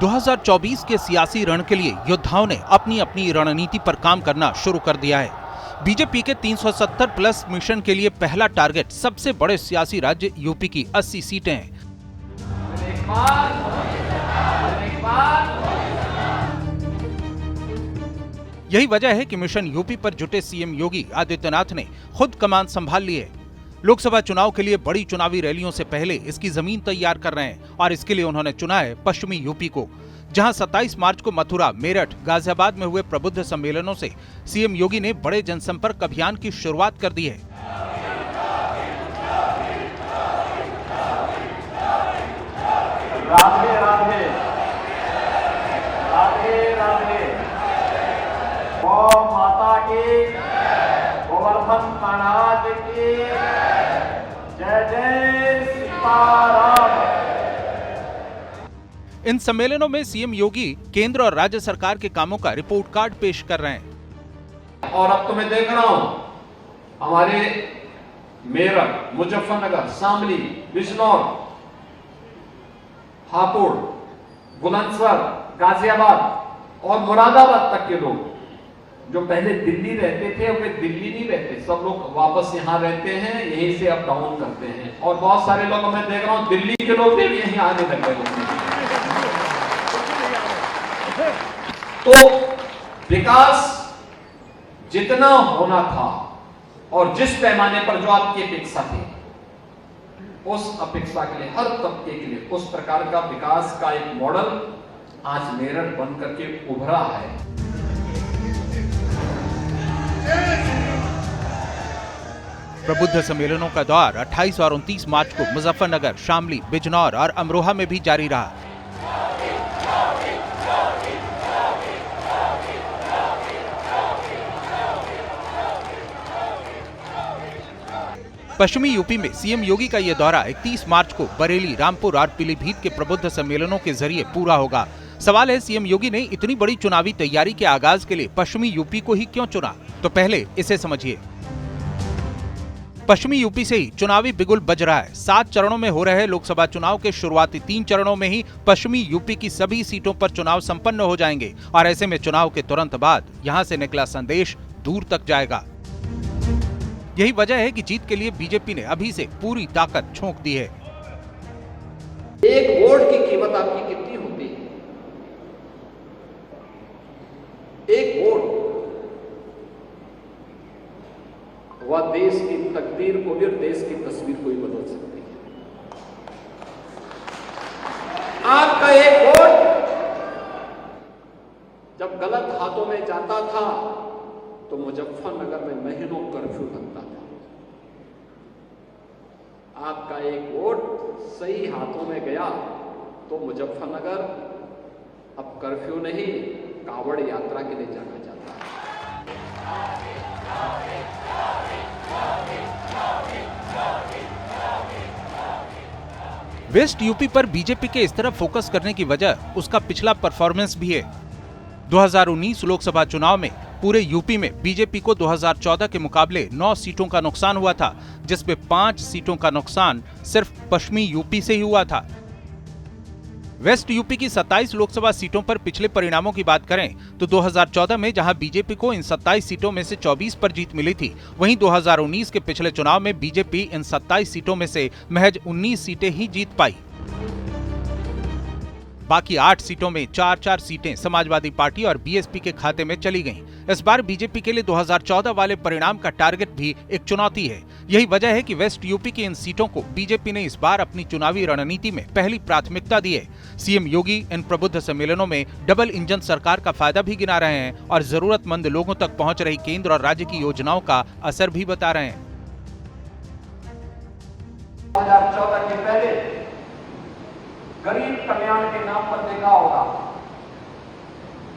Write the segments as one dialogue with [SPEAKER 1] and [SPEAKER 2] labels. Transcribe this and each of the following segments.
[SPEAKER 1] 2024 के सियासी रण के लिए योद्धाओं ने अपनी अपनी रणनीति पर काम करना शुरू कर दिया है। बीजेपी के 370 प्लस मिशन के लिए पहला टारगेट सबसे बड़े सियासी राज्य यूपी की 80 सीटें हैं। यही वजह है कि मिशन यूपी पर जुटे सीएम योगी आदित्यनाथ ने खुद कमान संभाल ली है। लोकसभा चुनाव के लिए बड़ी चुनावी रैलियों से पहले इसकी जमीन तैयार कर रहे हैं और इसके लिए उन्होंने चुना है पश्चिमी यूपी को, जहां 27 मार्च को मथुरा, मेरठ, गाजियाबाद में हुए प्रबुद्ध सम्मेलनों से सीएम योगी ने बड़े जनसंपर्क अभियान की शुरुआत कर दी है।
[SPEAKER 2] राधे राधे, राधे राधे, गौ माता की, गोवर्धन महाराज की, जय जय सीताराम।
[SPEAKER 1] इन सम्मेलनों में सीएम योगी केंद्र और राज्य सरकार के कामों का रिपोर्ट कार्ड पेश कर रहे हैं।
[SPEAKER 2] और अब तो मैं देख रहा हूं हमारे मेरठ, मुजफ्फरनगर, शामली, बिजनौर, हापुड़, बुलंदशहर, गाजियाबाद और मुरादाबाद तक के लोग जो पहले दिल्ली रहते थे अब वे दिल्ली नहीं रहते, सब लोग वापस यहाँ रहते हैं, यहीं से अप डाउन करते हैं। और बहुत सारे लोग मैं देख रहा हूँ दिल्ली के लोग भी यहीं आने लग गए। तो विकास जितना होना था और जिस पैमाने पर जो आपकी अपेक्षा थी, उस अपेक्षा के लिए, हर तबके के लिए उस प्रकार का विकास का एक मॉडल आज मेरठ बन करके उभरा है।
[SPEAKER 1] प्रबुद्ध सम्मेलनों का दौर 28 और 29 मार्च को मुजफ्फरनगर, शामली, बिजनौर और अमरोहा में भी जारी रहा। पश्चिमी यूपी में सीएम योगी का यह दौरा 31 मार्च को बरेली, रामपुर और पीलीभीत के प्रबुद्ध सम्मेलनों के जरिए पूरा होगा। सवाल है, सीएम योगी ने इतनी बड़ी चुनावी तैयारी के आगाज के लिए पश्चिमी यूपी को ही क्यों चुना? तो पहले इसे समझिए। पश्चिमी यूपी से ही चुनावी बिगुल बज रहा है। 7 चरणों में हो रहे लोकसभा चुनाव के शुरुआती 3 चरणों में ही पश्चिमी यूपी की सभी सीटों पर चुनाव संपन्न हो जाएंगे और ऐसे में चुनाव के तुरंत बाद यहां से निकला संदेश दूर तक जाएगा। यही वजह है कि जीत के लिए बीजेपी ने अभी से पूरी ताकत झोंक दी है।
[SPEAKER 2] एक वोट की कीमत आपकी कितनी होती है? एक वोट वह देश की तकदीर को भी और देश की तस्वीर को भी बदल सकती है। आपका एक वोट जब गलत हाथों में जाता था तो मुजफ्फरनगर में महीनों कर्फ्यू लगता था। आपका एक वोट सही हाथों में गया तो मुजफ्फरनगर अब कर्फ्यू नहीं, कावड़ यात्रा के लिए जाना जाता है।
[SPEAKER 1] वेस्ट यूपी पर बीजेपी के इस तरह फोकस करने की वजह उसका पिछला परफॉर्मेंस भी है। 2019 लोकसभा चुनाव में पूरे यूपी में बीजेपी को 2014 के मुकाबले 9 सीटों का नुकसान हुआ था, जिसमें 5 सीटों का नुकसान सिर्फ पश्चिमी यूपी से ही हुआ था। वेस्ट यूपी की 27 लोकसभा सीटों पर पिछले परिणामों की बात करें तो 2014 में जहां बीजेपी को इन 27 सीटों में से 24 पर जीत मिली थी, वहीं 2019 के पिछले चुनाव में बीजेपी इन 27 सीटों में से महज 19 सीटें ही जीत पाई। बाकी 8 सीटों में 4-4 सीटें समाजवादी पार्टी और बीएसपी के खाते में चली गईं। इस बार बीजेपी के लिए 2014 वाले परिणाम का टारगेट भी एक चुनौती है। यही वजह है कि वेस्ट यूपी की इन सीटों को बीजेपी ने इस बार अपनी चुनावी रणनीति में पहली प्राथमिकता दी है। सीएम योगी इन प्रबुद्ध सम्मेलनों में डबल इंजन सरकार का फायदा भी गिना रहे हैं और जरूरतमंद लोगों तक पहुंच रही केंद्र और राज्य की योजनाओं का असर भी बता रहे हैं।
[SPEAKER 2] 2014 के पहले गरीब कल्याण के नाम पर देखा होगा,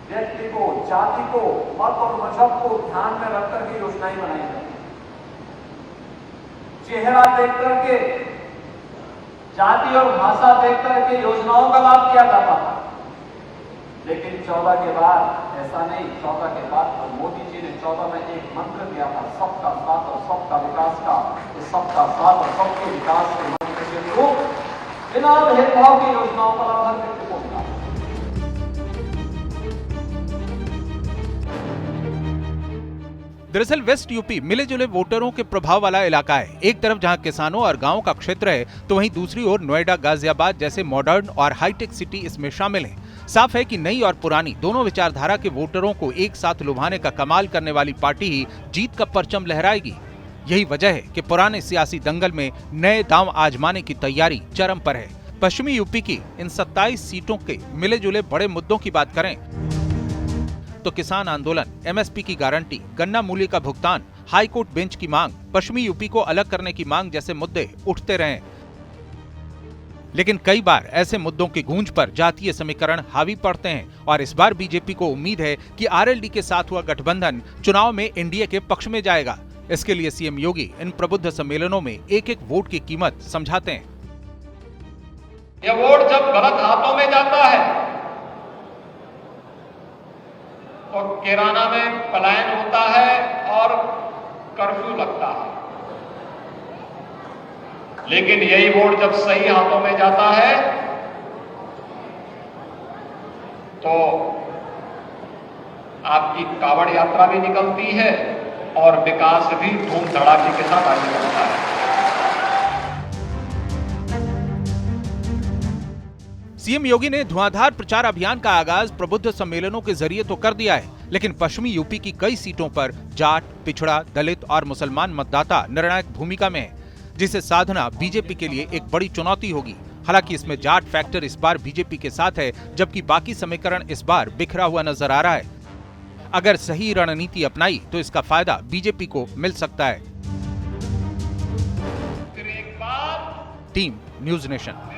[SPEAKER 2] व्यक्ति को, जाति को, मत और मजहब को ध्यान में रखकर के योजनाएं बनाई जाती, चेहरा देख करके, जाति और भाषा देख करके योजनाओं का लाभ किया जाता था। लेकिन 14 के बाद ऐसा नहीं। 14 के बाद मोदी जी ने 14 में एक मंत्र दिया था, सबका साथ और सबका विकास का। इस सबका साथ और सबके विकास के मंत्र के अनुरूप बिना भेदभाव की योजनाओं का लाभ हर व्यक्ति को मिला।
[SPEAKER 1] दरअसल वेस्ट यूपी मिले जुले वोटरों के प्रभाव वाला इलाका है। एक तरफ जहां किसानों और गांवों का क्षेत्र है, तो वहीं दूसरी ओर नोएडा, गाजियाबाद जैसे मॉडर्न और हाईटेक सिटी इसमें शामिल हैं। साफ है कि नई और पुरानी दोनों विचारधारा के वोटरों को एक साथ लुभाने का कमाल करने वाली पार्टी ही जीत का परचम लहराएगी। यही वजह है कि पुराने सियासी दंगल में नए दांव आजमाने की तैयारी चरम पर है। पश्चिमी यूपी की इन 27 सीटों के मिले जुले बड़े मुद्दों की बात करें तो किसान आंदोलन, एमएसपी की गारंटी, गन्ना मूल्य का भुगतान, हाईकोर्ट बेंच की मांग, पश्चिमी यूपी को अलग करने की मांग जैसे मुद्दे उठते रहे। लेकिन कई बार ऐसे मुद्दों की गूंज पर जातीय समीकरण हावी पड़ते हैं और इस बार बीजेपी को उम्मीद है कि आरएलडी के साथ हुआ गठबंधन चुनाव में एनडीए के पक्ष में जाएगा। इसके लिए सीएम योगी इन प्रबुद्ध सम्मेलनों में एक एक वोट की कीमत समझाते हैं।
[SPEAKER 2] यह वोट जब गलत हाथों में जाता है तो किराना में पलायन होता है और कर्फ्यू लगता है, लेकिन यही वोट जब सही हाथों में जाता है तो आपकी कावड़ यात्रा भी निकलती है और विकास भी धूम धड़ाके के साथ आगे बढ़ता है।
[SPEAKER 1] सीएम योगी ने धुआंधार प्रचार अभियान का आगाज प्रबुद्ध सम्मेलनों के जरिए तो कर दिया है, लेकिन पश्चिमी यूपी की कई सीटों पर जाट, पिछड़ा, दलित और मुसलमान मतदाता निर्णायक भूमिका में है, जिसे साधना बीजेपी के लिए एक बड़ी चुनौती होगी। हालांकि इसमें जाट फैक्टर इस बार बीजेपी के साथ है, जबकि बाकी समीकरण इस बार बिखरा हुआ नजर आ रहा है। अगर सही रणनीति अपनाई तो इसका फायदा बीजेपी को मिल सकता है। Team news nation.